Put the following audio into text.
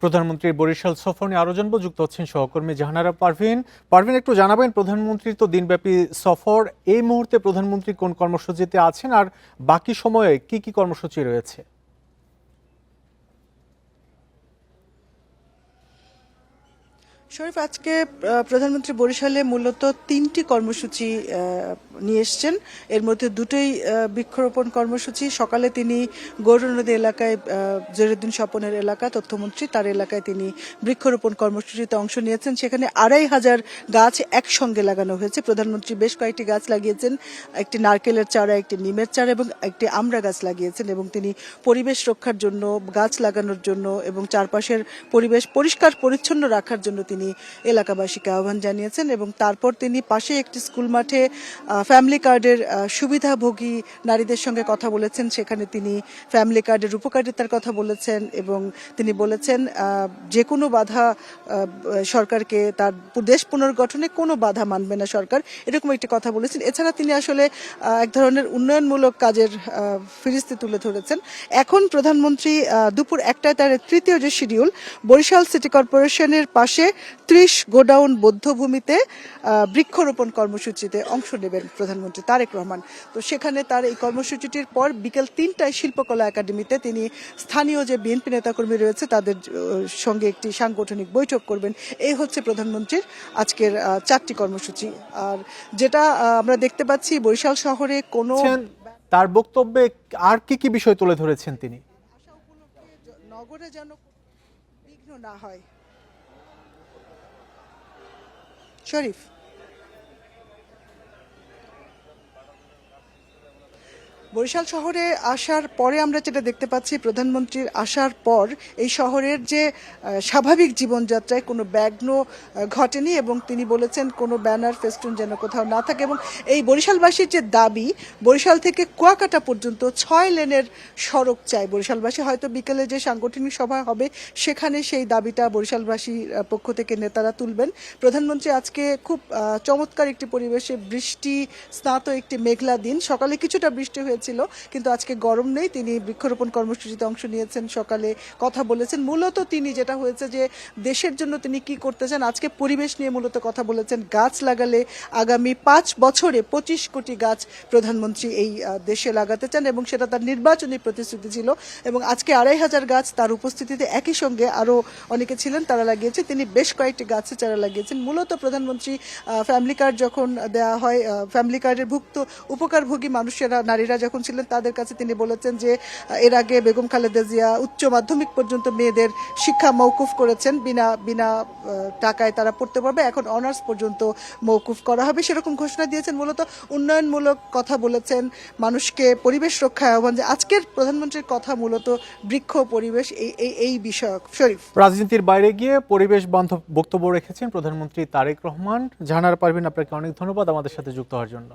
প্রধানমন্ত্রীর বরিশাল সফর নিয়ে আরো জানবো, যুক্ত হচ্ছেন সহকর্মী জাহানারা পারভিন। পারভিন, একটু জানাবেন প্রধানমন্ত্রীর তো দিনব্যাপী সফর, এই মুহূর্তে প্রধানমন্ত্রী কোন কর্মসূচিতে আছেন আর বাকি সময়ে কি কি কর্মসূচি রয়েছে? শরীফ, আজকে প্রধানমন্ত্রী বরিশালে মূলত ৩টি কর্মসূচি নিয়ে এসছেন। এর মধ্যে দুটোই বৃক্ষরোপণ কর্মসূচি। সকালে তিনি গৌরনদী এলাকায় জহিরুদ্দিন স্বপনের এলাকা, তথ্যমন্ত্রী, তার এলাকায় তিনি বৃক্ষরোপণ কর্মসূচিতে অংশ নিয়েছেন। সেখানে ২৫০০ গাছ একসঙ্গে লাগানো হয়েছে। প্রধানমন্ত্রী বেশ কয়েকটি গাছ লাগিয়েছেন, একটি নারকেলের চারা, একটি নিমের চারা এবং একটি আমড়া গাছ লাগিয়েছেন। এবং তিনি পরিবেশ রক্ষার জন্য, গাছ লাগানোর জন্য এবং চারপাশের পরিবেশ পরিষ্কার পরিচ্ছন্ন রাখার জন্য তিনি এলাকাবাসীকে আহ্বান জানিয়েছেন। এবং তারপর তিনি পাশে একটি স্কুল মাঠে ফ্যামিলি কার্ডের সুবিধাভোগী নারীদের সঙ্গে কথা বলেছেন। সেখানে তিনি ফ্যামিলি কার্ডের উপকারিতার কথা বলেছেন এবং তিনি বলেছেন যে কোনো বাধা সরকারকে, তার দেশ পুনর্গঠনে কোনো বাধা মানবে না সরকার, এরকম একটি কথা বলেছেন। এছাড়া তিনি আসলে এক ধরনের উন্নয়নমূলক কাজের ফিরিস্তি তুলে ধরেছেন। এখন প্রধানমন্ত্রী দুপুর ১টায় তার তৃতীয় যে শিডিউল, বরিশাল সিটি কর্পোরেশনের পাশে ৩০ গোডাউন বধ্যভূমিতে বৃক্ষরোপণ কর্মসূচিতে অংশ নেবেন প্রধানমন্ত্রী তারেক রহমান। তো সেখানে তার এই কর্মসূচিটির পর বিকেল ৩টায় শিল্পকলা একাডেমিতে তিনি স্থানীয় যে বিএনপি নেতাকর্মী রয়েছে তাদের সঙ্গে একটি সাংগঠনিক বৈঠক করবেন। এই হচ্ছে প্রধানমন্ত্রীর আজকের 4টি কর্মসূচি। আর যেটা আমরা দেখতে পাচ্ছি, বরিশাল শহরে কোনো তার বক্তব্যে আর কি কি বিষয় তুলে ধরেছেন তিনি? আশা উপলক্ষে নগরে যেন বিঘ্ন না হয়। শরীফ, বরিশাল শহরে আসার পরে আমরা যেটা দেখতে পাচ্ছি, প্রধানমন্ত্রীর আসার পর এই শহরের যে স্বাভাবিক জীবনযাত্রায় কোনো ব্যাঘ্ন ঘটেনি এবং তিনি বলেছেন কোনো ব্যানার ফেস্টুন যেন কোথাও না থাকে। এবং এই বরিশালবাসীর যে দাবি, বরিশাল থেকে কুয়াকাটা পর্যন্ত ৬ লেনের সড়ক চাই বরিশালবাসী। হয়তো বিকেলে যে সাংগঠনিক সভা হবে সেখানে সেই দাবিটা বরিশালবাসীর পক্ষ থেকে নেতারা তুলবেন। প্রধানমন্ত্রী আজকে খুব চমৎকার একটি পরিবেশে, বৃষ্টি স্নাত একটি মেঘলা দিন, সকালে কিছুটা বৃষ্টি হয়েছে ছিল, কিন্তু আজকে গরম নেই। তিনি বৃক্ষরোপণ কর্মসূচিতে অংশ নিয়েছেন, সকালে কথা বলেছেন। মূলত তিনি যেটা হয়েছে যে দেশের জন্য তিনি কি করতে চান, আজকে পরিবেশ নিয়ে মূলত কথা বলেছেন। গাছ লাগালে আগামী ৫ বছরে ২৫ কোটি গাছ প্রধানমন্ত্রী এই দেশে লাগাতে চান এবং সেটা তার নির্বাচনী প্রতিশ্রুতি ছিল। এবং আজকে ২৫০০ গাছ তার উপস্থিতিতে একই সঙ্গে আরও অনেকে ছিলেন, তারা লাগিয়েছে। তিনি বেশ কয়েকটি গাছের চারা লাগিয়েছেন। মূলত প্রধানমন্ত্রী ফ্যামিলি কার্ড যখন দেওয়া হয়, ফ্যামিলি কার্ডের ভুক্ত উপকারভোগী মানুষেরা, নারীরা যখন ছিলেন, তাদের কাছে তিনি বলেছেন যে এর আগে বেগম খালেদা জিয়া উচ্চ মাধ্যমিক পর্যন্ত মেয়েদের শিক্ষা মওকুফ করেছেন, বিনা টাকায় তারা পড়তে পারবে, এখন অনার্স পর্যন্ত মওকুফ করা হবে, সেরকম ঘোষণা দিয়েছেন। মূলত উন্নয়নমূলক কথা বলেছেন, মানুষকে পরিবেশ রক্ষায় আহ্বান। যে আজকের প্রধানমন্ত্রীর কথা মূলত বৃক্ষ, পরিবেশ, এই বিষয়ক। শরীফ, রাজনীতির বাইরে গিয়ে পরিবেশ বান্ধব বক্তব্য রেখেছেন প্রধানমন্ত্রী তারেক রহমান। জাহানারা পারভিন, আপনাকে অনেক ধন্যবাদ আমাদের সাথে যুক্ত হওয়ার জন্য।